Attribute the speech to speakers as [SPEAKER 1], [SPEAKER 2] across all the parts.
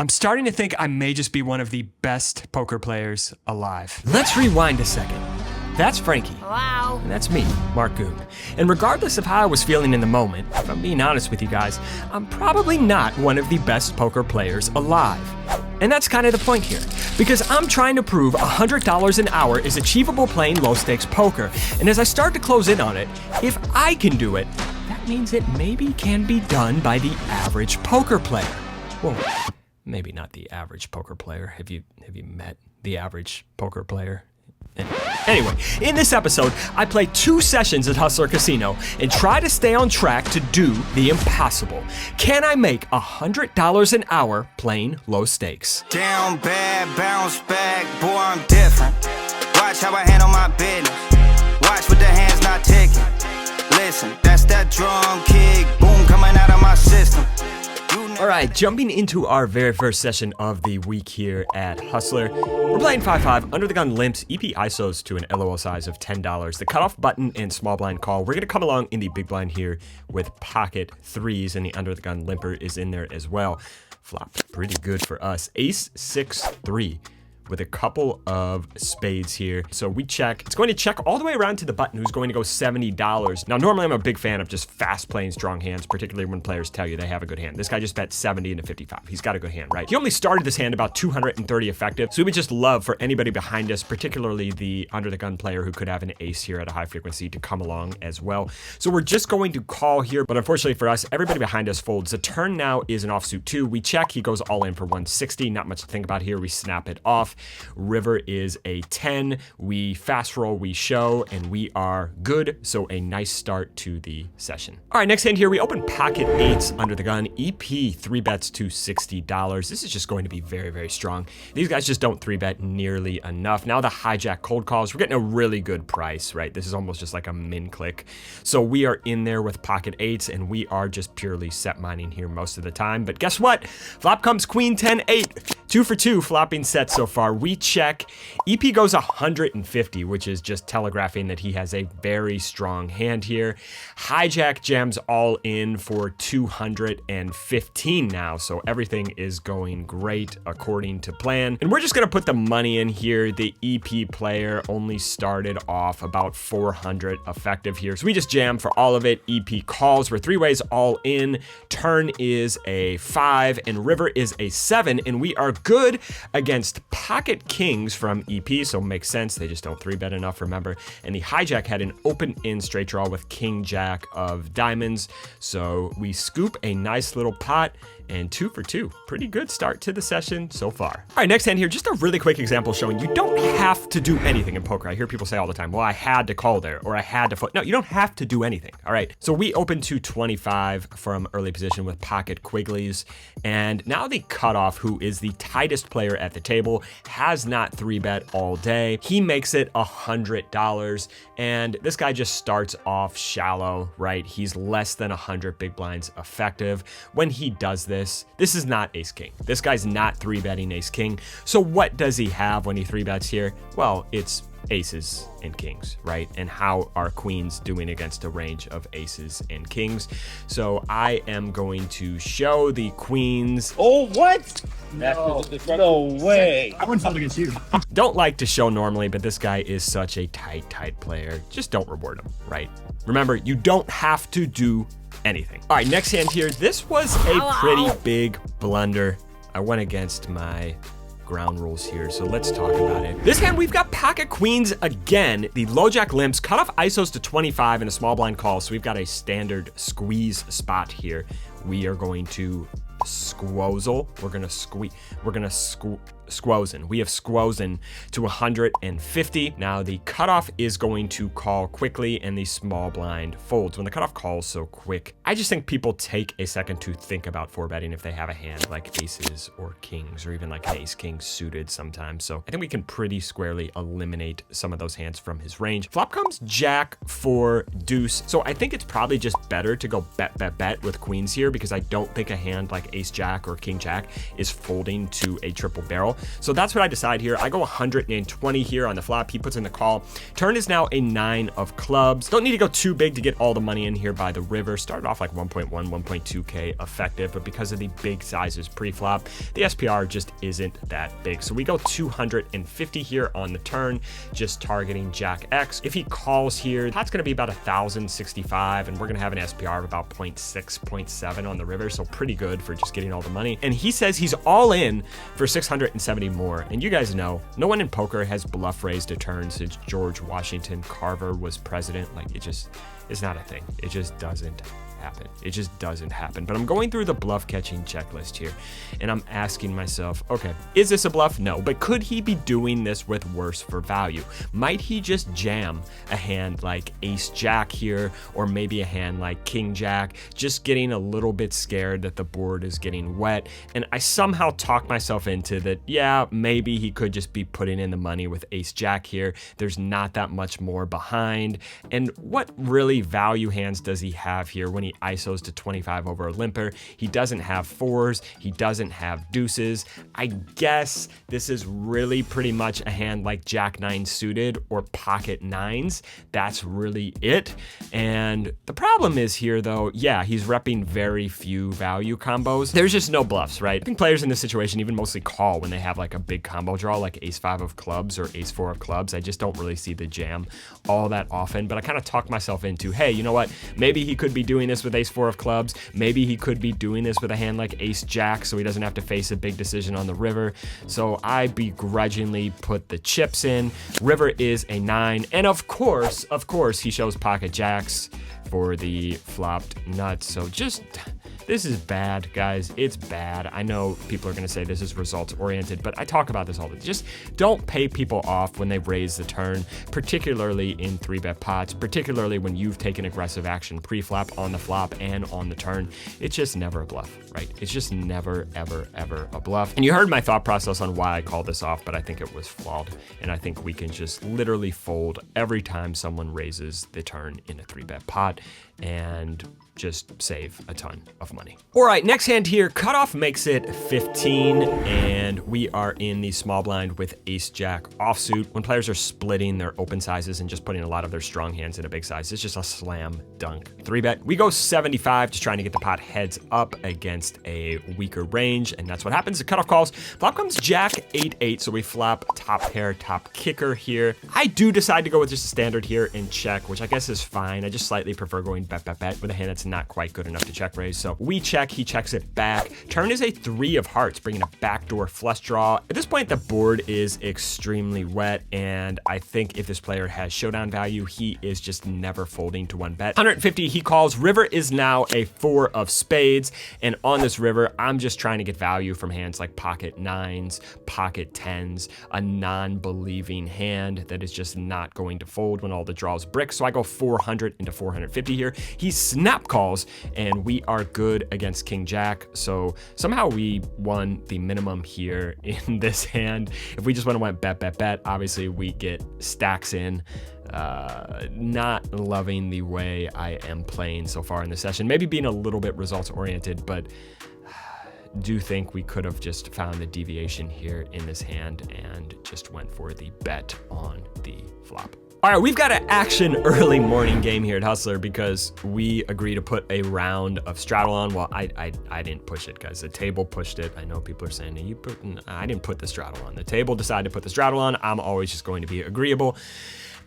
[SPEAKER 1] I'm starting to think I may just be one of the best poker players alive. Let's rewind a second. That's Frankie.
[SPEAKER 2] Wow.
[SPEAKER 1] And that's me, Marc Goone. And regardless of how I was feeling in the moment, if I'm being honest with you guys, I'm probably not one of the best poker players alive. And that's kind of the point here, because I'm trying to prove $100 an hour is achievable playing low-stakes poker. And as I start to close in on it, if I can do it, that means it maybe can be done by the average poker player. Well, maybe not the average poker player. Have you met the average poker player? Anyway, in this episode, I play 2 sessions at Hustler Casino and try to stay on track to do the impossible. Can I make $100 an hour playing low stakes?
[SPEAKER 3] Down bad, bounce back, boy, I'm different. Watch how I handle my business. Watch with the hands not ticking. Listen, that's that drum kick, boom, coming out of my system.
[SPEAKER 1] All right, jumping into our very first session of the week here at Hustler. We're playing 5-5, under the gun limps, EP ISOs to an LOL size of $10. The cutoff button and small blind call. We're gonna come along in the big blind here with pocket 3s, and the under the gun limper is in there as well. Flopped pretty good for us. Ace 6-3. With a couple of spades here. So we check. It's going to check all the way around to the button, who's going to go $70. Now, normally I'm a big fan of just fast playing strong hands, particularly when players tell you they have a good hand. This guy just bet 70 into 55. He's got a good hand, right? He only started this hand about 230 effective. So we would just love for anybody behind us, particularly the under the gun player who could have an ace here at a high frequency, to come along as well. So we're just going to call here, but unfortunately for us, everybody behind us folds. The turn now is an offsuit 2. We check, he goes all in for 160. Not much to think about here. We snap it off. River is a 10. We fast roll, we show, and we are good. So a nice start to the session. All right, next hand here, we open pocket 8s under the gun. EP 3 bets to $60. This is just going to be very, very strong. These guys just don't 3 bet nearly enough. Now the hijack cold calls, we're getting a really good price, right? This is almost just like a min click. So we are in there with pocket 8s, and we are just purely set mining here most of the time. But guess what? Flop comes queen 10-8. 2 for 2 flopping sets so far. We check. EP goes 150, which is just telegraphing that he has a very strong hand here. Hijack jams all in for 215 now, so everything is going great according to plan. And we're just gonna put the money in here. The EP player only started off about 400 effective here, so we just jam for all of it. EP calls. We're 3 ways all in. Turn is a 5 and river is a 7, and we are good against pocket kings from EP, so makes sense. They just don't 3 bet enough, remember. And the hijack had an open in straight draw with king jack of diamonds, so we scoop a nice little pot. And 2 for 2. Pretty good start to the session so far. All right, next hand here, just a really quick example showing you don't have to do anything in poker. I hear people say all the time, well, I had to call there, or I had to fold. No, you don't have to do anything, all right? So we open to 25 from early position with pocket Quigleys, and now the cutoff, who is the tightest player at the table, has not 3 bet all day. He makes it $100, and this guy just starts off shallow, right? He's less than 100 big blinds effective. When he does this is not ace king. This guy's not 3 betting ace king. So what does he have when he 3 bets here? Well, it's aces and kings, right? And how are queens doing against a range of aces and kings? So I am going to show the queens.
[SPEAKER 4] Oh, what? No way.
[SPEAKER 5] I wouldn't fold against you.
[SPEAKER 1] Don't like to show normally, but this guy is such a tight player. Just don't reward him, right? Remember, you don't have to do anything. All right, next hand here. This was a pretty big blunder. I went against my ground rules here, so let's talk about it. This hand, we've got pocket queens again. The low jack limps, cut off ISOs to 25 and a small blind call, so we've got a standard squeeze spot here. We are going to squozel. We're gonna squozen. We have squozen to 150. Now the cutoff is going to call quickly and the small blind folds. When the cutoff calls so quick, I just think people take a second to think about 4 betting if they have a hand like aces or kings, or even like an ace king suited sometimes. So I think we can pretty squarely eliminate some of those hands from his range. Flop comes jack for deuce. So I think it's probably just better to go bet with queens here, because I don't think a hand like ace jack or king jack is folding to a triple barrel. So that's what I decide here. I go 120 here on the flop. He puts in the call. Turn is now a 9 of clubs. Don't need to go too big to get all the money in here by the river. Started off like 1.1, 1.2K effective, but because of the big sizes pre-flop, the SPR just isn't that big. So we go 250 here on the turn, just targeting Jack X. If he calls here, that's going to be about 1,065, and we're going to have an SPR of about 0.6, 0.7 on the river, so pretty good for just getting all the money. And he says he's all in for 670 more. And you guys know, no one in poker has bluff raised a turn since George Washington Carver was president. Like, it's not a thing. It just doesn't happen. It just doesn't happen. But I'm going through the bluff catching checklist here, and I'm asking myself, okay, is this a bluff? No, but could he be doing this with worse for value? Might he just jam a hand like ace jack here, or maybe a hand like king jack, just getting a little bit scared that the board is getting wet? And I somehow talk myself into that, yeah, maybe he could just be putting in the money with ace jack here. There's not that much more behind. And what really value hands does he have here when he ISOs to 25 over a limper? He doesn't have fours. He doesn't have deuces. I guess this is really pretty much a hand like Jack 9 suited or pocket nines. That's really it. And the problem is here though, yeah, he's repping very few value combos. There's just no bluffs, right? I think players in this situation even mostly call when they have like a big combo draw like ace 5 of clubs or ace 4 of clubs. I just don't really see the jam all that often, but I kind of talk myself into, hey, you know what? Maybe he could be doing this with ace 4 of clubs. Maybe he could be doing this with a hand like ace jack so he doesn't have to face a big decision on the river. So I begrudgingly put the chips in. River is a 9. And of course, he shows pocket jacks for the flopped nuts. So just, this is bad, guys. It's bad. I know people are going to say this is results oriented, but I talk about this all the time. Just don't pay people off when they raise the turn, particularly in 3-bet pots, particularly when you've taken aggressive action pre-flop, on the flop, and on the turn. It's just never a bluff, right? It's just never, ever, ever a bluff. And you heard my thought process on why I called this off, but I think it was flawed. And I think we can just literally fold every time someone raises the turn in a 3-bet pot and just save a ton of money. All right, next hand here, cutoff makes it 15, and we are in the small blind with ace jack offsuit. When players are splitting their open sizes and just putting a lot of their strong hands in a big size, it's just a slam dunk 3-bet. We go 75, just trying to get the pot heads up against a weaker range, and that's what happens. The cutoff calls. Flop comes jack 8-8, so we flop top pair, top kicker here. I do decide to go with just a standard here and check, which I guess is fine. I just slightly prefer going bet, bet, bet with a hand that's not quite good enough to check raise. So we check, he checks it back. Turn is a 3 of hearts, bringing a backdoor flush draw. At this point, the board is extremely wet, and I think if this player has showdown value, he is just never folding to 1-bet. 150, he calls. River is now a 4 of spades, and on this river, I'm just trying to get value from hands like pocket 9s, pocket 10s, a non-believing hand that is just not going to fold when all the draws brick. So I go 400 into 450 here. He snap calls, and we are good against king jack. So somehow we won the minimum here in this hand. If we just went bet, bet, bet, obviously we get stacks in. Not loving the way I am playing so far in the session. Maybe being a little bit results oriented, but do think we could have just found the deviation here in this hand and just went for the bet on the flop. All right, we've got an action early morning game here at Hustler because we agree to put a round of straddle on. Well, I didn't push it, guys. The table pushed it. I know people are saying, I didn't put the straddle on. The table decided to put the straddle on. I'm always just going to be agreeable.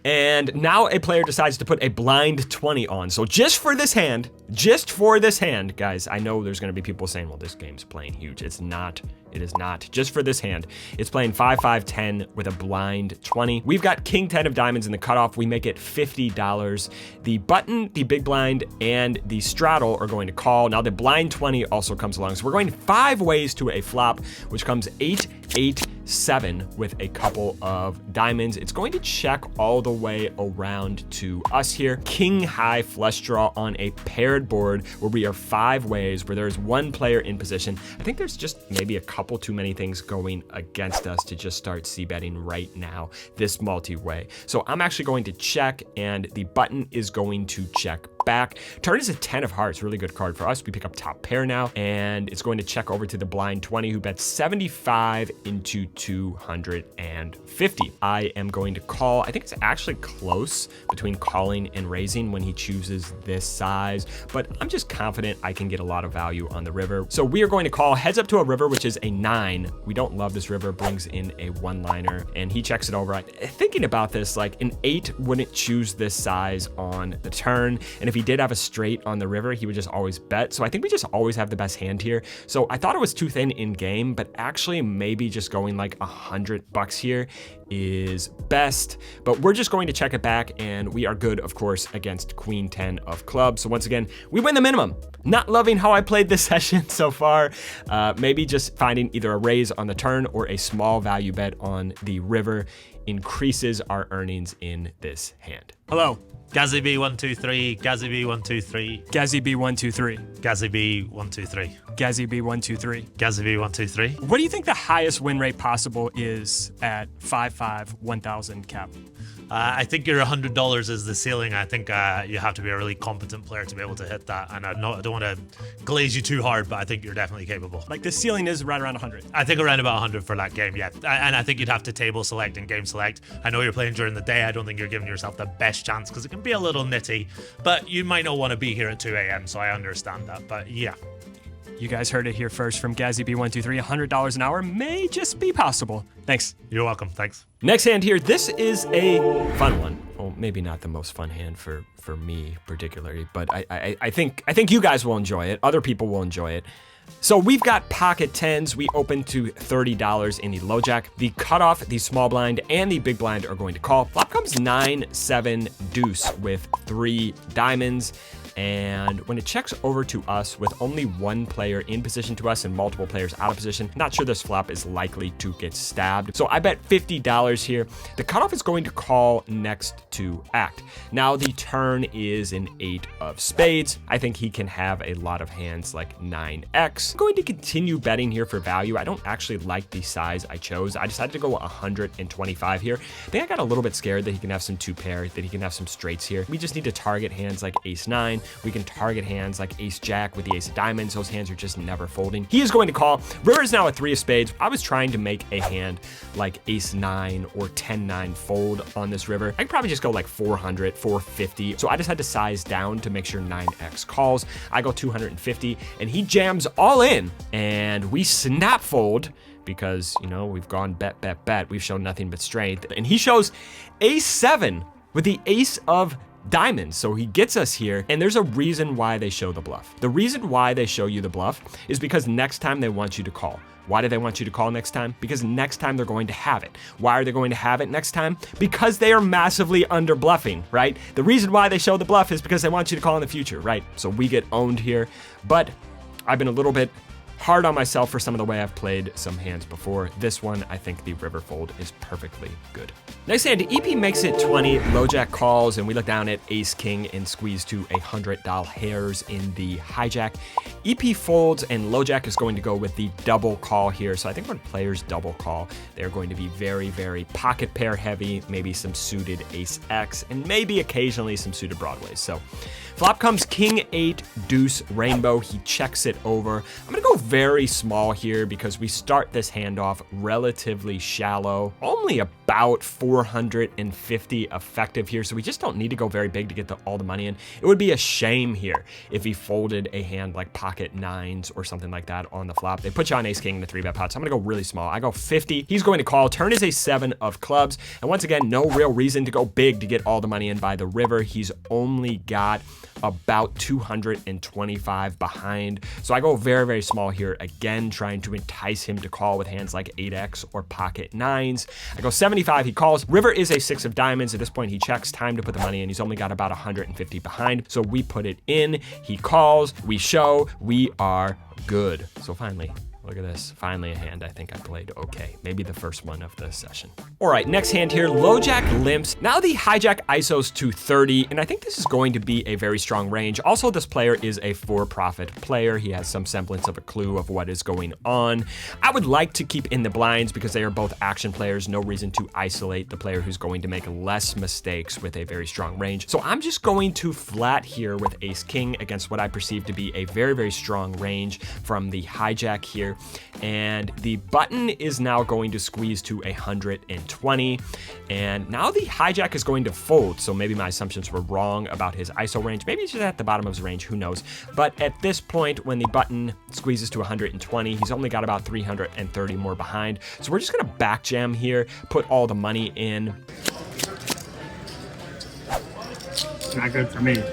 [SPEAKER 1] And now a player decides to put a blind 20 on. So just for this hand, guys, I know there's going to be people saying, well, this game's playing huge. It's not. It is not. Just for this hand, it's playing 5-5-10 with a blind 20. We've got king 10 of diamonds in the cutoff. We make it $50. The button, the big blind, and the straddle are going to call. Now the blind 20 also comes along. So we're going 5 ways to a flop, which comes 8-8-7 with a couple of diamonds. It's going to check all the way around to us here. King high flush draw on a paired board where we are 5 ways, where there's one player in position. I think there's just maybe a couple too many things going against us to just start c-betting right now this multi-way. So I'm actually going to check, and the button is going to check back. Turn is a 10 of hearts, really good card for us. We pick up top pair now, and it's going to check over to the blind 20, who bets 75 into 250. I am going to call. I think it's actually close between calling and raising when he chooses this size, but I'm just confident I can get a lot of value on the river. So we are going to call heads up to a river, which is a 9. We don't love this river, brings in a one-liner, and he checks it over. Thinking about this, like an 8 wouldn't choose this size on the turn, and if he did have a straight on the river, he would just always bet. So I think we just always have the best hand here. So I thought it was too thin in game, but actually maybe just going like $100 here is best, but we're just going to check it back, and we are good, of course, against queen 10 of clubs. So once again, we win the minimum. Not loving how I played this session so far. Maybe just finding either a raise on the turn or a small value bet on the river increases our earnings in this hand.
[SPEAKER 2] Hello.
[SPEAKER 5] Gazzy B123, Gazzy B123,
[SPEAKER 2] Gazzy B123,
[SPEAKER 5] Gazzy B123,
[SPEAKER 2] Gazzy B123,
[SPEAKER 5] Gazzy B123.
[SPEAKER 2] What do you think the highest win rate possible is at 5-5, 1,000 cap?
[SPEAKER 5] I think your $100 is the ceiling. I think you have to be a really competent player to be able to hit that. And I don't want to glaze you too hard, but I think you're definitely capable.
[SPEAKER 2] Like the ceiling is right around 100.
[SPEAKER 5] I think around about 100 for that game, yeah. And I think you'd have to table select and game select. I know you're playing during the day. I don't think you're giving yourself the best chance because it can be a little nitty, but you might not want to be here at 2 a.m., so I understand that. But yeah.
[SPEAKER 2] You guys heard it here first from Gazzy B123. $100 an hour may just be possible. Thanks.
[SPEAKER 5] You're welcome. Thanks.
[SPEAKER 1] Next hand here. This is a fun one. Well, maybe not the most fun hand for me particularly, but I think you guys will enjoy it. Other people will enjoy it. So we've got pocket 10s. We open to $30 in the low jack. The cutoff, the small blind, and the big blind are going to call. Flop comes 9-7 deuce with 3 diamonds. And when it checks over to us with only one player in position to us and multiple players out of position, not sure this flop is likely to get stabbed. So I bet $50 here. The cutoff is going to call next to act. Now the turn is an 8 of spades. I think he can have a lot of hands like 9x. I'm going to continue betting here for value. I don't actually like the size I chose. I decided to go 125 here. I think I got a little bit scared that he can have some 2 pair, that he can have some straights here. We just need to target hands like ace 9. We can target hands like ace jack with the ace of diamonds. Those hands are just never folding. He is going to call. River is now a 3 of spades. I was trying to make a hand like ace 9 or 10-9 fold on this river. I could probably just go like 400, 450. So I just had to size down to make sure 9x calls. I go 250 and he jams all in, and we snap fold because, you know, we've gone bet, bet, bet. We've shown nothing but strength, and he shows ace 7 with the ace of diamonds. So he gets us here, and there's a reason why they show the bluff. The reason why they show you the bluff is because next time they want you to call. Why do they want you to call next time? Because next time they're going to have it. Why are they going to have it next time? Because they are massively under bluffing, right? The reason why they show the bluff is because they want you to call in the future, right? So we get owned here, but I've been a little bit hard on myself for some of the way I've played some hands before. This one, I think the river fold is perfectly good. Next hand, EP makes it 20, low jack calls, and we look down at ace king and squeeze to $100 hairs in the hijack. EP folds, and low jack is going to go with the double call here. So I think when players double call, they're going to be very, very pocket pair heavy, maybe some suited ace X, and maybe occasionally some suited broadways. So flop comes king 8 deuce rainbow. He checks it over. I'm gonna go very small here because we start this hand off relatively shallow, only about 450 effective here, so we just don't need to go very big to get all the money in. It would be a shame here if he folded a hand like pocket 9s or something like that on the flop. They put you on ace king in the 3-bet pot, so I'm gonna go really small. I go 50. He's going to call. Turn is a 7 of clubs, and once again, no real reason to go big to get all the money in by the river. He's only got about 225 behind, so I go very, very small here, again trying to entice him to call with hands like 8x or pocket 9s. I go 75. He calls. River is a 6 of diamonds. At this point, he checks. Time to put the money in. He's only got about 150 behind, so we put it in. He calls. We show. We are good. So finally, Look at this. Finally a hand I think I played okay. Maybe the first one of the session. All right, next hand here, low jack limps. Now the hijack ISOs to 30, and I think this is going to be a very strong range. Also, this player is a for-profit player. He has some semblance of a clue of what is going on. I would like to keep in the blinds because they are both action players. No reason to isolate the player who's going to make less mistakes with a very strong range. So I'm just going to flat here with ace king against what I perceive to be a very, very strong range from the hijack here. And the button is now going to squeeze to 120. And now the hijack is going to fold. So maybe my assumptions were wrong about his ISO range. Maybe he's just at the bottom of his range, who knows. But at this point, when the button squeezes to 120, he's only got about 330 more behind. So we're just gonna back jam here, put all the money in.
[SPEAKER 2] Not good for me.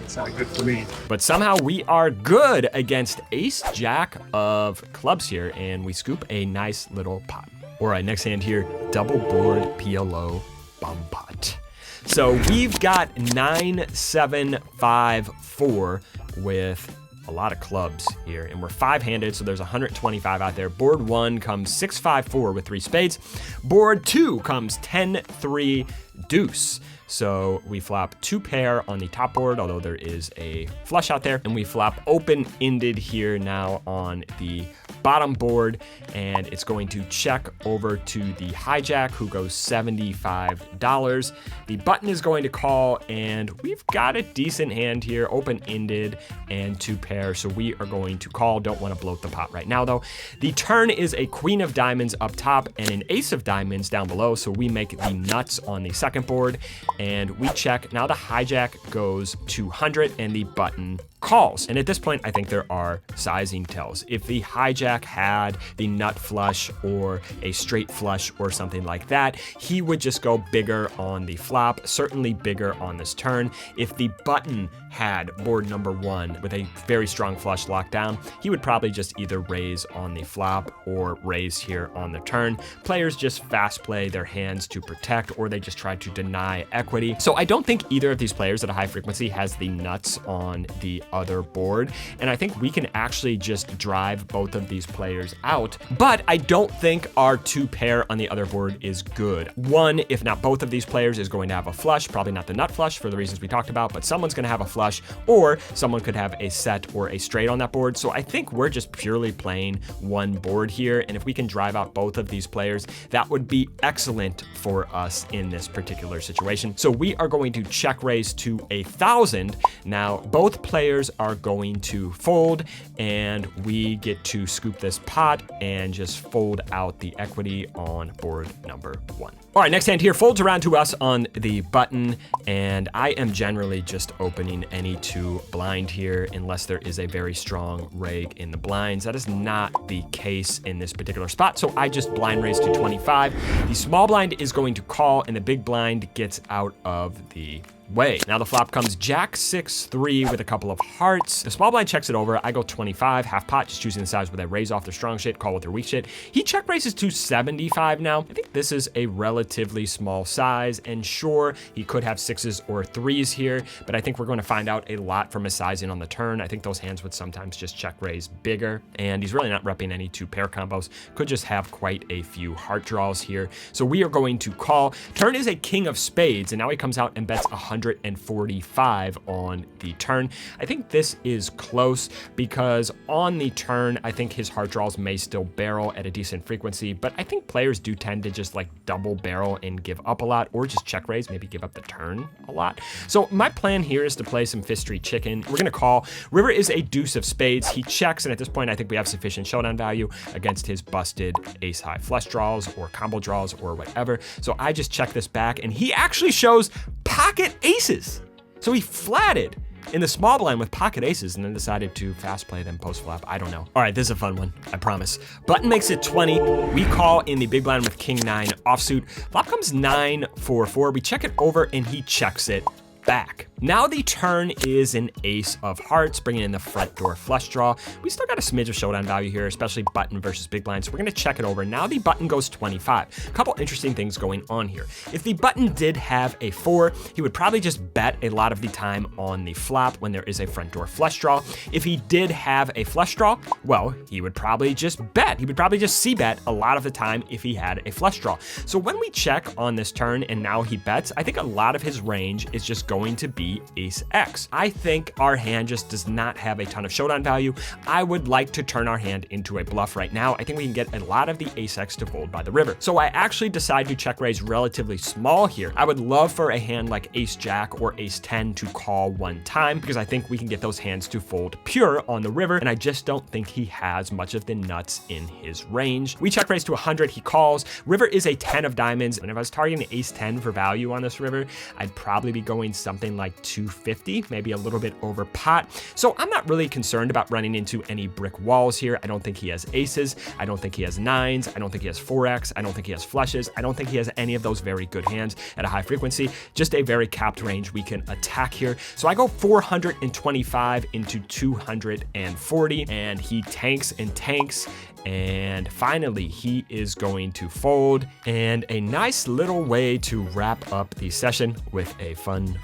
[SPEAKER 2] It's not good for me.
[SPEAKER 1] But somehow we are good against ace jack of clubs here, and we scoop a nice little pot. All right, next hand here, double board PLO bum pot. So we've got 9, 7, 5, 4 with a lot of clubs here, and we're 5-handed, so there's 125 out there. Board 1 comes 6, 5, 4 with 3 spades. Board 2 comes 10, 3, deuce. So we flop 2 pair on the top board, although there is a flush out there, and we flop open-ended here now on the bottom board, and it's going to check over to the hijack, who goes $75. The button is going to call, and we've got a decent hand here, open-ended and 2 pair, so we are going to call. Don't want to bloat the pot right now, though. The turn is a queen of diamonds up top and an ace of diamonds down below, so we make the nuts on the second board, and we check. Now the hijack goes 200, and the button calls. And at this point, I think there are sizing tells. If the hijack had the nut flush or a straight flush or something like that, he would just go bigger on the flop, certainly bigger on this turn. If the button had board number 1 with a very strong flush locked down, he would probably just either raise on the flop or raise here on the turn. Players just fast play their hands to protect, or they just try to deny equity. So I don't think either of these players at a high frequency has the nuts on the other board, and I think we can actually just drive both of these players out. But I don't think our 2 pair on the other board is good. One, if not both of these players, is going to have a flush, probably not the nut flush for the reasons we talked about, but someone's going to have a flush, or someone could have a set or a straight on that board. So I think we're just purely playing one board here, and if we can drive out both of these players, that would be excellent for us in this particular situation. So we are going to check raise to 1,000. Now both players are going to fold, and we get to scoop this pot and just fold out the equity on board number 1. All right, next hand here folds around to us on the button, and I am generally just opening any 2 blind here unless there is a very strong reg in the blinds. That is not the case in this particular spot, so I just blind raise to 25. The small blind is going to call, and the big blind gets out of the way. Now the flop comes jack 6-3 with a couple of hearts. The small blind checks it over. I go 25, half pot, just choosing the size where they raise off their strong shit, call with their weak shit. He check raises to 75 now. I think this is a relatively small size, and sure, he could have 6s or 3s here, but I think we're going to find out a lot from his sizing on the turn. I think those hands would sometimes just check raise bigger, and he's really not repping any 2 pair combos. Could just have quite a few heart draws here. So we are going to call. Turn is a king of spades, and now he comes out and bets 145 on the turn. I think this is close because on the turn, I think his heart draws may still barrel at a decent frequency, but I think players do tend to just like double barrel and give up a lot, or just check raise, maybe give up the turn a lot. So my plan here is to play some Fifth Street Chicken. We're gonna call. River is a deuce of spades. He checks, and at this point, I think we have sufficient showdown value against his busted ace high flush draws or combo draws or whatever. So I just check this back, and he actually shows pocket aces. So he flatted in the small blind with pocket aces and then decided to fast play them post flop. I don't know. All right, this is a fun one, I promise. Button makes it 20. We call in the big blind with king 9 offsuit. Flop comes 9-4-4. We check it over, and he checks it back. Now the turn is an ace of hearts, bringing in the front door flush draw. We still got a smidge of showdown value here, especially button versus big blind, so we're gonna check it over. Now the button goes 25. A couple interesting things going on here. If the button did have a 4, he would probably just bet a lot of the time on the flop when there is a front door flush draw. If he did have a flush draw, well, he would probably just bet. He would probably just c-bet a lot of the time if he had a flush draw. So when we check on this turn and now he bets, I think a lot of his range is just going to be ace X. I think our hand just does not have a ton of showdown value. I would like to turn our hand into a bluff right now. I think we can get a lot of the ace X to fold by the river. So I actually decide to check raise relatively small here. I would love for a hand like ace jack or ace 10 to call one time because I think we can get those hands to fold pure on the river, and I just don't think he has much of the nuts in his range. We check raise to 100, he calls. River is a 10 of diamonds, and if I was targeting ace 10 for value on this river, I'd probably be going something like 250, maybe a little bit over pot. So I'm not really concerned about running into any brick walls here. I don't think he has aces. I don't think he has nines. I don't think he has 4x. I don't think he has flushes. I don't think he has any of those very good hands at a high frequency. Just a very capped range we can attack here. So I go 425 into 240, and he tanks and tanks. And finally, he is going to fold, and a nice little way to wrap up the session with a fun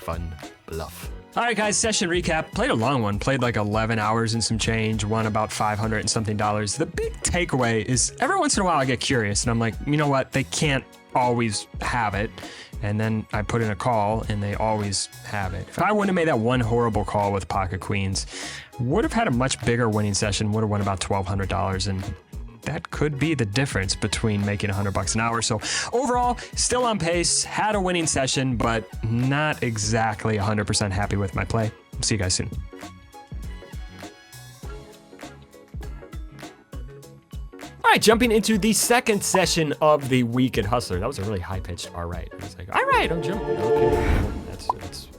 [SPEAKER 1] bluff.
[SPEAKER 2] All right, guys, session recap. Played a long one, played like 11 hours and some change, won about $500 and something. The big takeaway is every once in a while I get curious and I'm like, you know what? They can't always have it. And then I put in a call and they always have it. If I wouldn't have made that one horrible call with pocket queens, would have had a much bigger winning session, would have won about $1,200, and that could be the difference between making $100 an hour. So overall, still on pace, had a winning session, but not exactly 100% happy with my play. See you guys soon.
[SPEAKER 1] All right, jumping into the second session of the week at Hustler. That was a really high-pitched all right. I was like, all right, I'm jumping. Okay,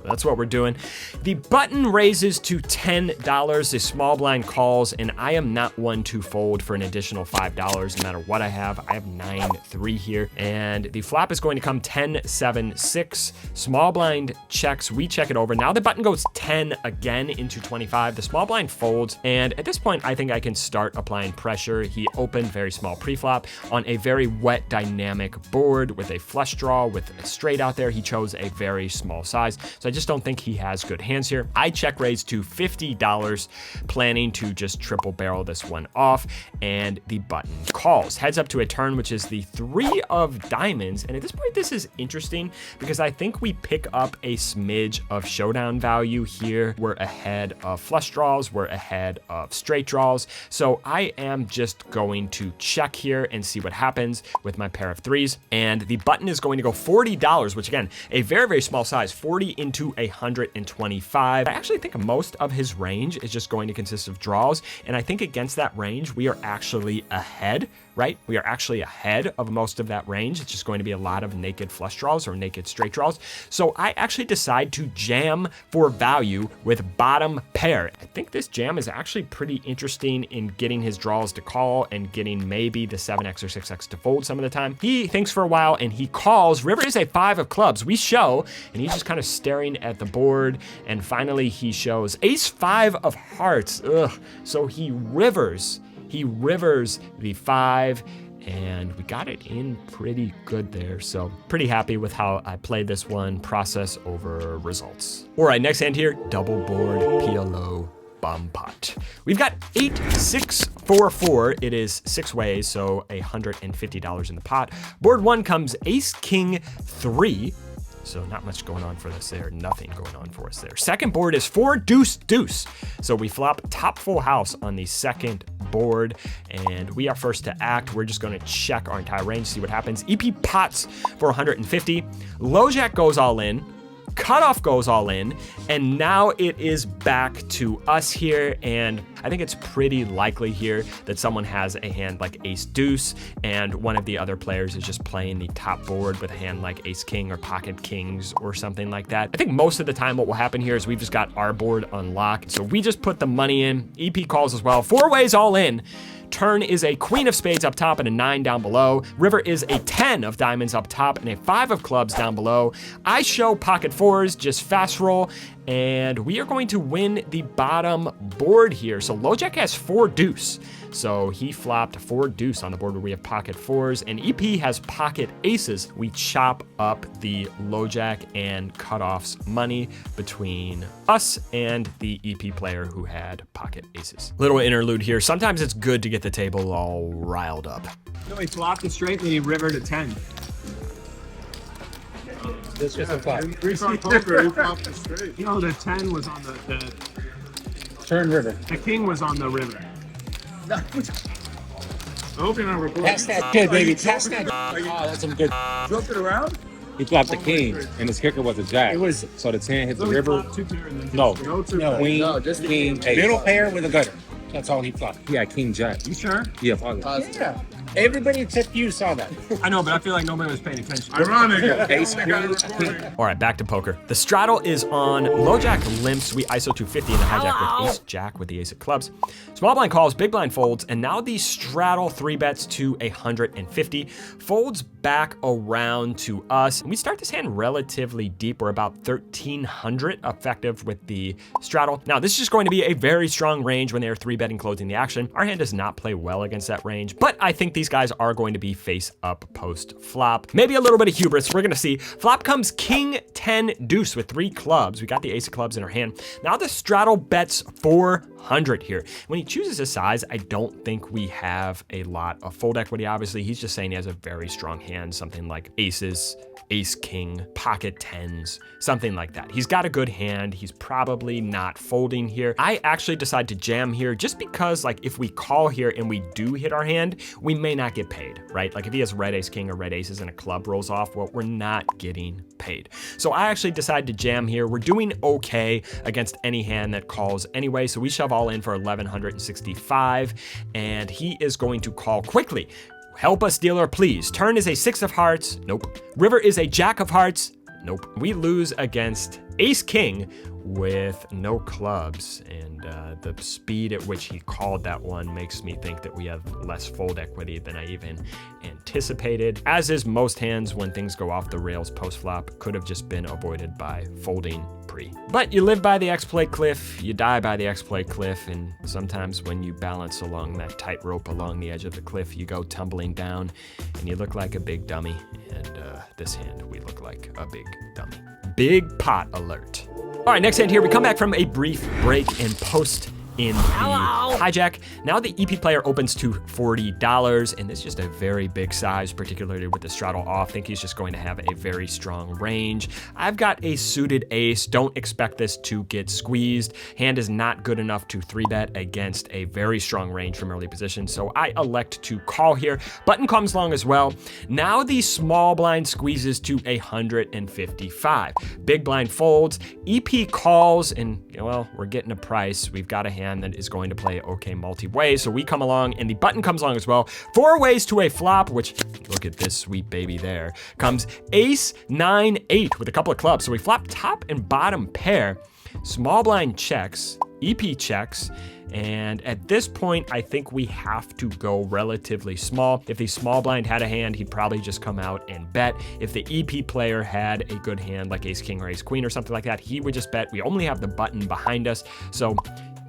[SPEAKER 1] that's what we're doing. The button raises to $10. The small blind calls, and I am not one to fold for an additional $5 no matter what I have. I have 9-3 here, and the flop is going to come 10-7-6. Small blind checks. We check it over. Now the button goes 10 again into 25. The small blind folds, and at this point, I think I can start applying pressure. He opened very small pre-flop on a very wet dynamic board with a flush draw with a straight out there. He chose a very small size, so I just don't think he has good hands here. I check raise to $50, planning to just triple barrel this one off, and the button calls. Heads up to a turn, which is the 3 of diamonds, and at this point, this is interesting because I think we pick up a smidge of showdown value here. We're ahead of flush draws, we're ahead of straight draws, so I am just going to check here and see what happens with my pair of 3s, and the button is going to go $40, which again, a very, very small size, 40 into 125. I actually think most of his range is just going to consist of draws, and I think against that range, we are actually ahead, right? We are actually ahead of most of that range. It's just going to be a lot of naked flush draws or naked straight draws. So I actually decide to jam for value with bottom pair. I think this jam is actually pretty interesting in getting his draws to call and getting maybe the 7x or 6x to fold some of the time. He thinks for a while and he calls. River is a 5 of clubs. We show, and he's just kind of staring at the board, and finally he shows ace 5 of hearts. Ugh. So he rivers the 5, and we got it in pretty good there. So pretty happy with how I played this one, process over results. All right, next hand here, double board PLO bomb pot. We've got 8, 6, 4, 4. It is 6 ways, so $150 in the pot. Board 1 comes ace, king, 3. So not much going on for us there. Nothing going on for us there. Second board is 4, deuce, deuce. So we flop top full house on the second board, and we are first to act. We're just going to check our entire range, see what happens. EP pots for 150. Low jack goes all in. Cutoff goes all in, and now it is back to us here, and I think it's pretty likely here that someone has a hand like ace deuce and one of the other players is just playing the top board with a hand like ace king or pocket kings or something like that. I think most of the time what will happen here is we've just got our board unlocked. So we just put the money in, EP calls as well, 4 ways all in. Turn is a queen of spades up top and a 9 down below. River is a 10 of diamonds up top and a 5 of clubs down below. I show pocket fours, just fast roll, and we are going to win the bottom board here. So LoJack has 4 deuce. So he flopped 4 deuce on the board where we have pocket fours, and EP has pocket aces. We chop up the LoJack and cutoffs money between us and the EP player who had pocket aces. Little interlude here. Sometimes it's good to get the table all riled up.
[SPEAKER 2] No, he flopped it straight and he rivered a 10.
[SPEAKER 4] This was a flop.
[SPEAKER 2] You know, the 10 was on the
[SPEAKER 4] Turn river.
[SPEAKER 2] the king was on the river.
[SPEAKER 4] I hope you're not recording. Pass that kid, baby. Pass that. Oh, that's some good. Jump it around? He flopped the king, and his kicker was a jack. It was so the 10 hit the river. No, queen, no, just king, middle pair with a gutter. That's all he flopped. Yeah, king jack. You sure? Yeah, yeah. Everybody except you saw that.
[SPEAKER 2] I know, but I feel like nobody was paying attention.
[SPEAKER 4] Ironic.
[SPEAKER 1] All right, back to poker. The straddle is on. LoJack limps. We ISO 250 in the hijack with ace jack with the ace of clubs. Small blind calls, big blind folds, and now the straddle 3 bets to 150. Folds back around to us. And we start this hand relatively deep. We're about 1,300 effective with the straddle. Now, this is just going to be a very strong range when they are 3-betting closing the action. Our hand does not play well against that range, but I think these guys are going to be face up post flop. Maybe a little bit of hubris. We're going to see. Flop comes king 10 deuce with 3 clubs. We got the ace of clubs in our hand. Now the straddle bets 400 here. When he chooses his size, I don't think we have a lot of fold equity. Obviously, he's just saying he has a very strong hand, something like aces, ace king, pocket 10s, something like that. He's got a good hand. He's probably not folding here. I actually decide to jam here just because, like, if we call here and we do hit our hand, we may not get paid, right? Like if he has red ace king or red aces and a club rolls off, well, we're not getting paid. So I actually decide to jam here. We're doing okay against any hand that calls anyway. So we shove all in for 1,165 and he is going to call quickly. Help us, dealer, please. Turn is a 6 of hearts. Nope. River is a jack of hearts. Nope. We lose against ace king with no clubs, and the speed at which he called that one makes me think that we have less fold equity than I even anticipated. As is most hands when things go off the rails post-flop, could have just been avoided by folding pre. But you live by the exploit cliff, you die by the exploit cliff, and sometimes when you balance along that tightrope along the edge of the cliff, you go tumbling down, and you look like a big dummy, and this hand, we look like a big dummy. Big pot alert. All right, next hand here, we come back from a brief break and post in the hijack. Now the EP player opens to $40, and this is just a very big size, particularly with the straddle off. I think he's just going to have a very strong range. I've got a suited ace. Don't expect this to get squeezed. Hand is not good enough to 3-bet against a very strong range from early position, so I elect to call here. Button comes along as well. Now the small blind squeezes to 155. Big blind folds. EP calls, and well, we're getting a price. We've got a hand that is going to play okay multi-way, so we come along and the button comes along as well. 4 ways to a flop, which, look at this sweet baby there, comes ace 9 8 with a couple of clubs. So we flop top and bottom pair. Small blind checks, EP checks, and at this point, I think we have to go relatively small. If the small blind had a hand, he'd probably just come out and bet. If the EP player had a good hand, like ace king or ace queen or something like that, he would just bet. We only have the button behind us, so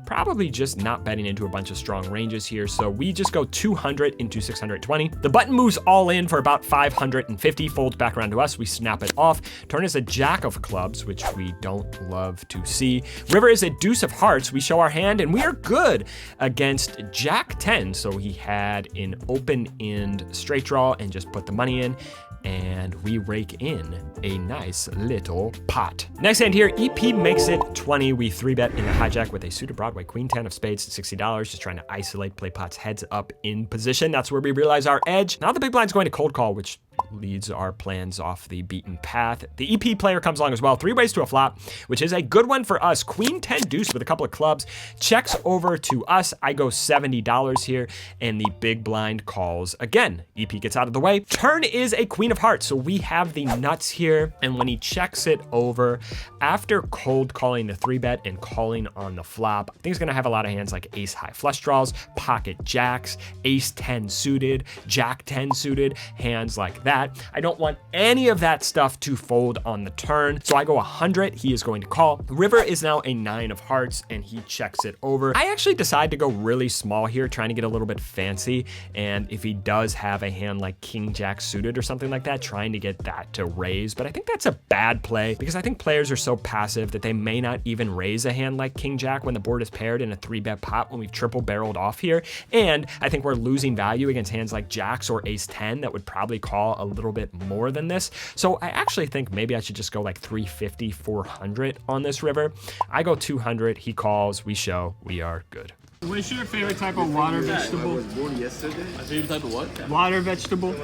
[SPEAKER 1] probably just not betting into a bunch of strong ranges here. So we just go 200 into 620. The button moves all in for about 550, folds back around to us. We snap it off. Turn is a jack of clubs, which we don't love to see. River is a deuce of hearts. We show our hand and we are good against jack 10. So he had an open end straight draw and just put the money in, and we rake in a nice little pot. Next hand here, EP makes it 20. We 3-bet in a hijack with a suited Broadway queen 10 of spades at $60, just trying to isolate play pots heads up in position. That's where we realize our edge. Now the big blind's going to cold call, which leads our plans off the beaten path. The EP player comes along as well. 3 ways to a flop, which is a good one for us. Queen 10 deuce with a couple of clubs. Checks over to us. I go $70 here, and the big blind calls again. EP gets out of the way. Turn is a queen of hearts, so we have the nuts here, and when he checks it over, after cold calling the 3-bet and calling on the flop, I think he's gonna have a lot of hands like ace high flush draws, pocket jacks, ace 10 suited, jack 10 suited, hands like that. I don't want any of that stuff to fold on the turn, so I go 100. He is going to call. River is now a 9 of hearts, and he checks it over. I actually decide to go really small here, trying to get a little bit fancy, and if he does have a hand like king jack suited or something like that, trying to get that to raise. But I think that's a bad play, because I think players are so passive that they may not even raise a hand like king jack when the board is paired in a 3-bet pot when we've triple barreled off here. And I think we're losing value against hands like jacks or ace 10 that would probably call a little bit more than this. So I actually think maybe I should just go like 350, 400 on this river. I go 200, he calls, we show, we are good.
[SPEAKER 2] What's your favorite type of water vegetable?
[SPEAKER 6] I was born yesterday.
[SPEAKER 7] My favorite type of what?
[SPEAKER 2] Water vegetable?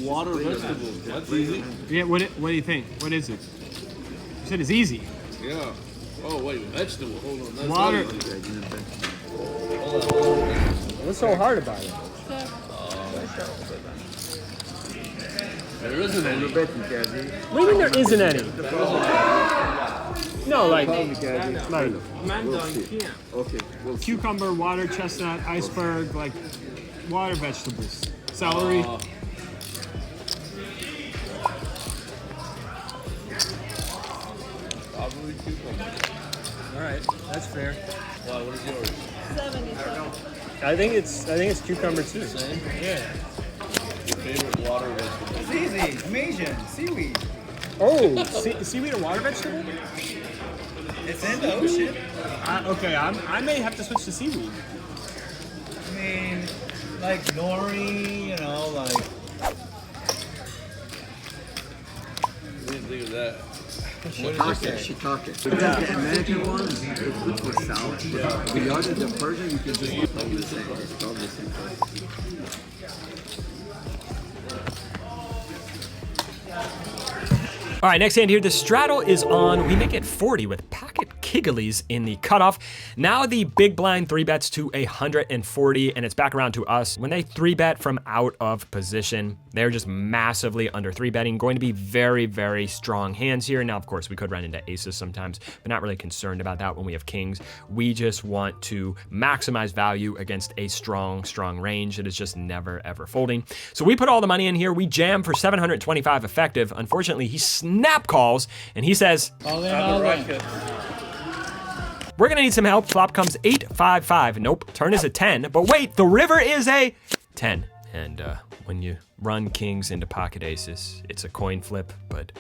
[SPEAKER 7] Water vegetable. That's easy.
[SPEAKER 2] Yeah, what do you think? What is it? You said it's easy.
[SPEAKER 7] Yeah. Oh, wait, vegetable. Hold on. That's
[SPEAKER 2] Water.
[SPEAKER 7] not easy.
[SPEAKER 2] What's so hard about it?
[SPEAKER 7] There isn't any.
[SPEAKER 2] What do you mean there isn't any? No, like
[SPEAKER 6] Okay, we'll see.
[SPEAKER 2] cucumber, water, chestnut, iceberg, like water vegetables. Celery.
[SPEAKER 7] Probably cucumber.
[SPEAKER 2] All right, that's fair.
[SPEAKER 7] Wow, what is yours?
[SPEAKER 2] I think it's cucumber too.
[SPEAKER 7] Same?
[SPEAKER 2] Yeah.
[SPEAKER 7] Your favorite water vegetable?
[SPEAKER 8] It's easy. Amazing. Seaweed.
[SPEAKER 2] Oh, seaweed a water vegetable?
[SPEAKER 8] It's in the ocean.
[SPEAKER 2] Okay, I may have to switch to seaweed.
[SPEAKER 8] I mean, like nori, you know, like.
[SPEAKER 7] I didn't think of that.
[SPEAKER 6] Shiitake. The American one is good for salad. The other, the Persian, you can just eat all the same. It's all the same.
[SPEAKER 1] All right, next hand here, the straddle is on. We make it 40 with pocket Kigglies in the cutoff. Now the big blind 3-bets to 140, and it's back around to us. When they 3-bet from out of position, they're just massively under 3-betting. Going to be very, very strong hands here. Now, of course, we could run into aces sometimes, but not really concerned about that when we have kings. We just want to maximize value against a strong, strong range that is just never, ever folding. So we put all the money in here. We jam for 725 effective. Unfortunately, he snap calls, and he says,
[SPEAKER 8] All in, all in.
[SPEAKER 1] we're gonna need some help. Flop comes 8-5-5. Nope, turn is a 10, but wait, the river is a 10. And when you run kings into pocket aces, it's a coin flip, but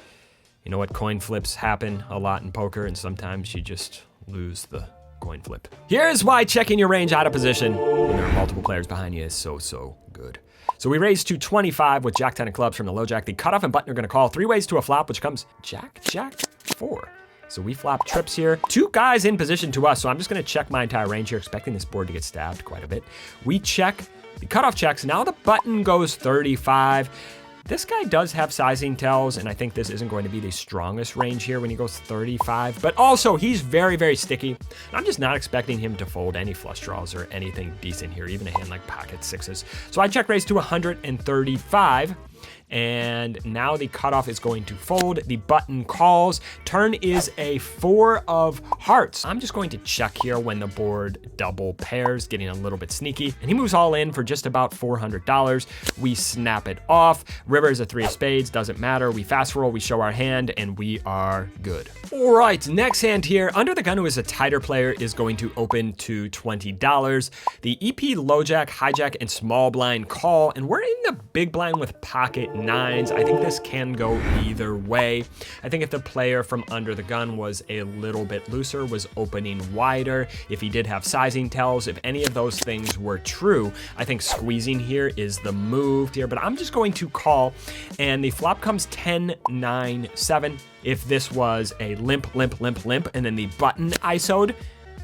[SPEAKER 1] you know what? Coin flips happen a lot in poker, and sometimes you just lose the coin flip. Here's why checking your range out of position when there are multiple players behind you is so, so good. So we raise to 25 with jack 10 of clubs from the low jack. The cutoff and button are gonna call 3 ways to a flop, which comes jack, jack, 4. So we flop trips here. 2 guys in position to us, so I'm just gonna check my entire range here, expecting this board to get stabbed quite a bit. We check, the cutoff checks, now the button goes 35. This guy does have sizing tells, and I think this isn't going to be the strongest range here when he goes 35, but also he's very, very sticky. I'm just not expecting him to fold any flush draws or anything decent here, even a hand like pocket sixes. So I check raise to 135. And now the cutoff is going to fold. The button calls. Turn is a 4 of hearts. I'm just going to check here when the board double pairs, getting a little bit sneaky. And he moves all in for just about $400. We snap it off. River is a 3 of spades, doesn't matter. We fast roll, we show our hand, and we are good. All right, next hand here. Under the gun, who is a tighter player, is going to open to $20. The EP low jack, hijack, and small blind call. And we're in the big blind with pocket 9s. I think this can go either way. I think if the player from under the gun was a little bit looser, was opening wider, if he did have sizing tells, if any of those things were true, I think squeezing here is the move here, but I'm just going to call, and the flop comes 10, 9, 7. If this was a limp, limp, limp, limp, and then the button ISO'd,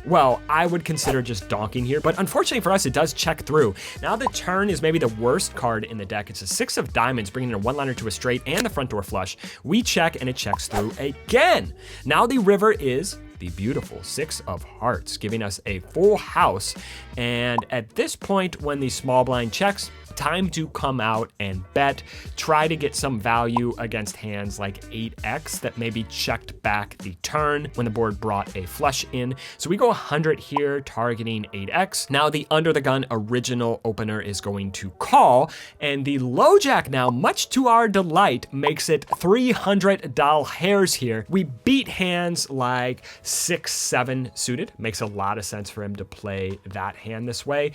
[SPEAKER 1] well, I would consider just donking here, but unfortunately for us, it does check through. Now the turn is maybe the worst card in the deck. It's a 6 of diamonds, bringing in a one-liner to a straight and the front door flush. We check and it checks through again. Now the river is the beautiful 6 of hearts, giving us a full house. And at this point, when the small blind checks, time to come out and bet. Try to get some value against hands like 8x that maybe checked back the turn when the board brought a flush in. So we go 100 here, targeting 8x. Now the under the gun original opener is going to call, and the low jack now, much to our delight, makes it $300 here. We beat hands like 6-7 suited. Makes a lot of sense for him to play that hand this way.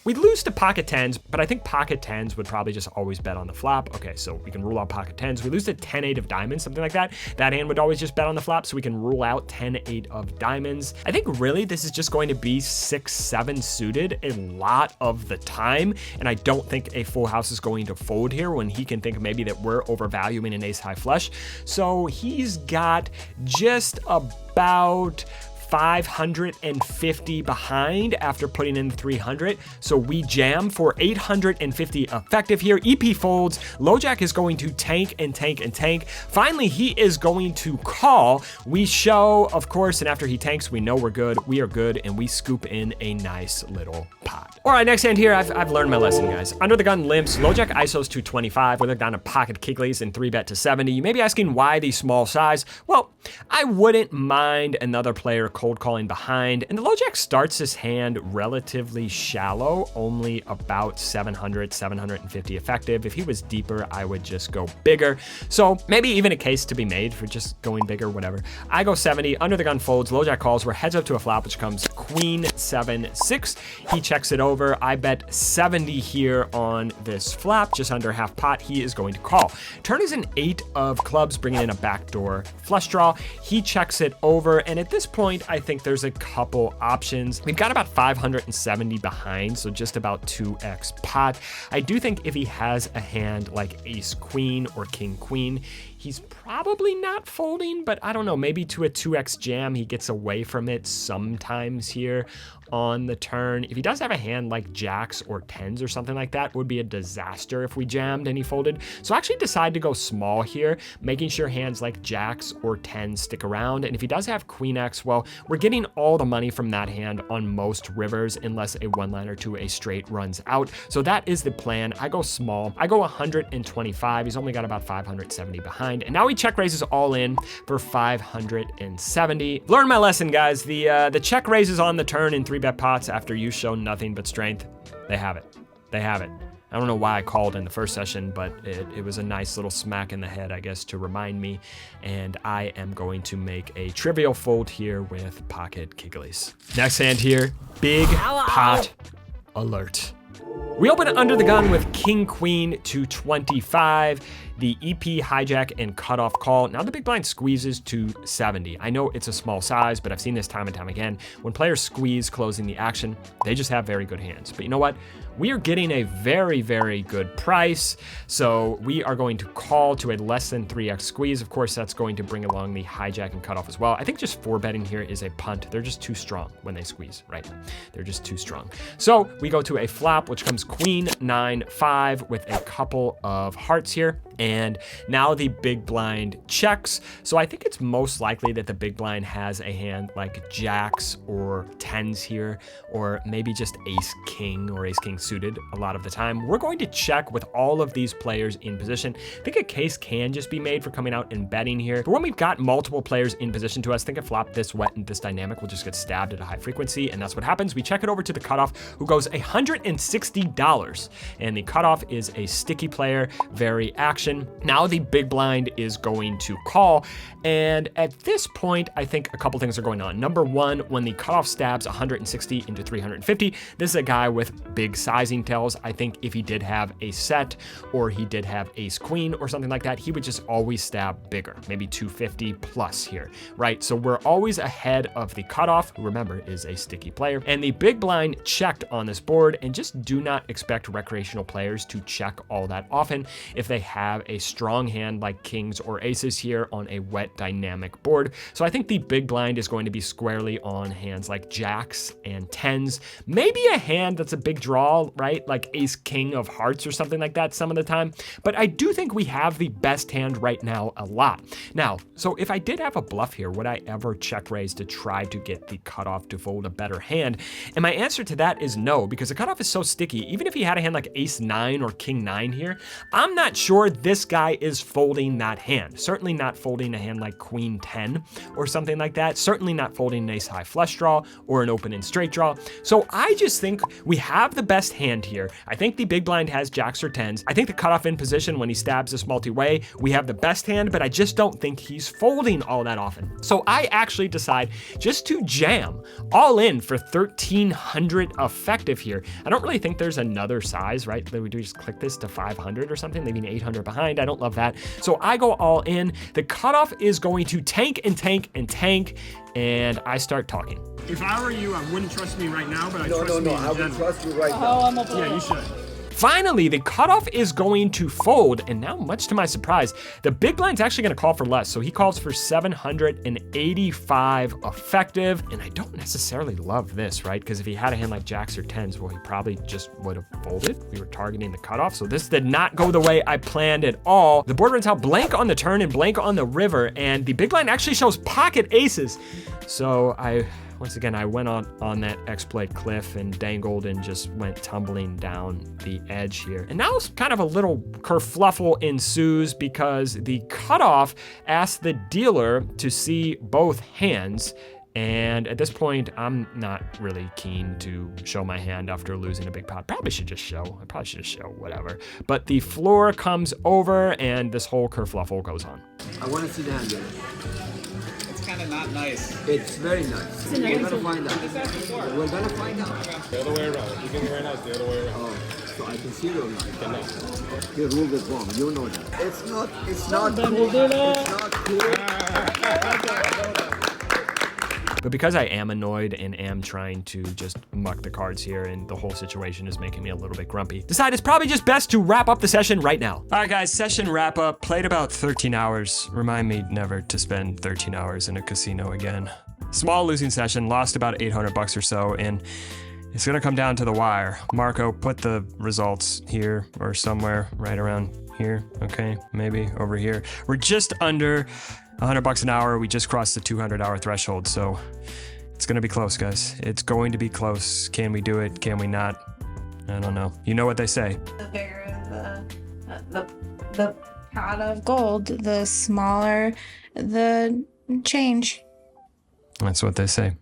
[SPEAKER 1] We lose to pocket tens, but I think pocket tens would probably just always bet on the flop. Okay, so we can rule out pocket tens. We lose to 10-8 of diamonds, something like that. That hand would always just bet on the flop, so we can rule out 10-8 of diamonds. I think really this is just going to be 6-7 suited a lot of the time, and I don't think a full house is going to fold here when he can think maybe that we're overvaluing an ace high flush. So he's got just about 550 behind after putting in 300. So we jam for 850 effective here. EP folds. Low jack is going to tank and tank and tank. Finally, he is going to call. We show, of course, and after he tanks, we know we're good. We are good, and we scoop in a nice little pot. All right, next hand here, I've learned my lesson, guys. Under the gun limps. Low jack ISOs to 25, where they're down to pocket Kigleys and 3-bet to 70. You may be asking why the small size. Well, I wouldn't mind another player cold calling behind, and the low jack starts his hand relatively shallow, only about 700, 750 effective. If he was deeper, I would just go bigger. So maybe even a case to be made for just going bigger, whatever. I go 70, under the gun folds, low jack calls, we're heads up to a flop, which comes queen 7-6. He checks it over. I bet 70 here on this flop, just under half pot. He is going to call. Turn is an 8 of clubs, bringing in a backdoor flush draw. He checks it over, and at this point, I think there's a couple options. We've got about 570 behind, so just about 2x pot. I do think if he has a hand like ace queen or king queen, he's probably not folding, but I don't know, maybe to a 2x jam, he gets away from it sometimes here on the turn. If he does have a hand like jacks or tens or something like that, it would be a disaster if we jammed and he folded. So I actually decided to go small here, making sure hands like jacks or tens stick around. And if he does have queen X, well, we're getting all the money from that hand on most rivers unless a one-liner to a straight runs out. So that is the plan. I go small. I go 125. He's only got about 570 behind. And now he check raises all in for 570. Learn my lesson, guys. The check raises on the turn in 3-bet pots after you show nothing but strength. They have it. They have it. I don't know why I called in the first session, but it was a nice little smack in the head, I guess, to remind me. And I am going to make a trivial fold here with pocket Kigleys. Next hand here, big pot alert. We open under the gun with king queen to 25. The EP hijack and cutoff call. Now the big blind squeezes to 70. I know it's a small size, but I've seen this time and time again. When players squeeze closing the action, they just have very good hands. But you know what? We are getting a very, very good price. So we are going to call to a less than 3x squeeze. Of course, that's going to bring along the hijack and cutoff as well. I think just 4-betting here is a punt. They're just too strong when they squeeze, right? They're just too strong. So we go to a flop, which comes queen 9-5 with a couple of hearts here. And now the big blind checks. So I think it's most likely that the big blind has a hand like jacks or tens here, or maybe just ace king or ace king suited a lot of the time. We're going to check with all of these players in position. I think a case can just be made for coming out and betting here. But when we've got multiple players in position to us, think a flop this wet and this dynamic will just get stabbed at a high frequency. And that's what happens. We check it over to the cutoff, who goes $160. And the cutoff is a sticky player, very action. Now the big blind is going to call. And at this point, I think a couple things are going on. Number one, when the cutoff stabs 160 into 350, this is a guy with big sizing tells. I think if he did have a set or he did have ace queen or something like that, he would just always stab bigger, maybe 250 plus here, right? So we're always ahead of the cutoff, who remember is a sticky player. And the big blind checked on this board, and just do not expect recreational players to check all that often. If they have have a strong hand like kings or aces here on a wet dynamic board. So I think the big blind is going to be squarely on hands like jacks and tens, maybe a hand that's a big draw, right? Like ace king of hearts or something like that some of the time. But I do think we have the best hand right now a lot. Now, so if I did have a bluff here, would I ever check raise to try to get the cutoff to fold a better hand? And my answer to that is no, because the cutoff is so sticky. Even if he had a hand like ace 9 or king 9 here, I'm not sure this guy is folding that hand. Certainly not folding a hand like queen 10 or something like that. Certainly not folding an ace high flush draw or an open and straight draw. So I just think we have the best hand here. I think the big blind has jacks or tens. I think the cutoff in position when he stabs this multi-way, we have the best hand, but I just don't think he's folding all that often. So I actually decide just to jam all in for 1,300 effective here. I don't really think there's another size, right? We do just click this to 500 or something, leaving 800 behind. I don't love that. So I go all in. The cutoff is going to tank and tank and tank, and I start talking.
[SPEAKER 2] If I were you, I wouldn't trust me right now, but I
[SPEAKER 6] No,
[SPEAKER 2] trust me in
[SPEAKER 6] I would
[SPEAKER 2] general.
[SPEAKER 6] trust you right now.
[SPEAKER 2] Yeah, you should.
[SPEAKER 1] Finally, the cutoff is going to fold, and now, much to my surprise, the big blind's actually going to call for less. So he calls for 785 effective, and I don't necessarily love this, right? Because if he had a hand like jacks or tens, well, he probably just would have folded. We were targeting the cutoff, so this did not go the way I planned at all. The board runs out blank on the turn and blank on the river, and the big blind actually shows pocket aces. So once again, I went on that exploit cliff and dangled and just went tumbling down the edge here. And now kind of a little kerfluffle ensues because the cutoff asks the dealer to see both hands. And at this point, I'm not really keen to show my hand after losing a big pot. Probably should just show. I probably should just show, whatever. But the floor comes over and this whole kerfluffle goes on.
[SPEAKER 6] I want to see the hand again.
[SPEAKER 8] Kind of not nice.
[SPEAKER 6] It's very nice. We're gonna find out. We're gonna find out.
[SPEAKER 4] The other way around. If you get it right now, it's the other way around.
[SPEAKER 6] Oh, so I can see it or not? Your rule is wrong. You know that. It's not cool. It's not cool.
[SPEAKER 1] But because I am annoyed and am trying to just muck the cards here and the whole situation is making me a little bit grumpy, decide it's probably just best to wrap up the session right now.
[SPEAKER 2] All right, guys, session wrap up. Played about 13 hours. Remind me never to spend 13 hours in a casino again. Small losing session, lost about 800 bucks or so, and it's gonna come down to the wire. Marco, put the results here or somewhere right around here. Okay, maybe over here. We're just under 100 bucks an hour. We just crossed the 200-hour threshold, so it's gonna be close, guys. It's going to be close. Can we do it? Can we not? I don't know. You know what they say.
[SPEAKER 9] The bigger the pot of gold, the smaller the change.
[SPEAKER 2] That's what they say.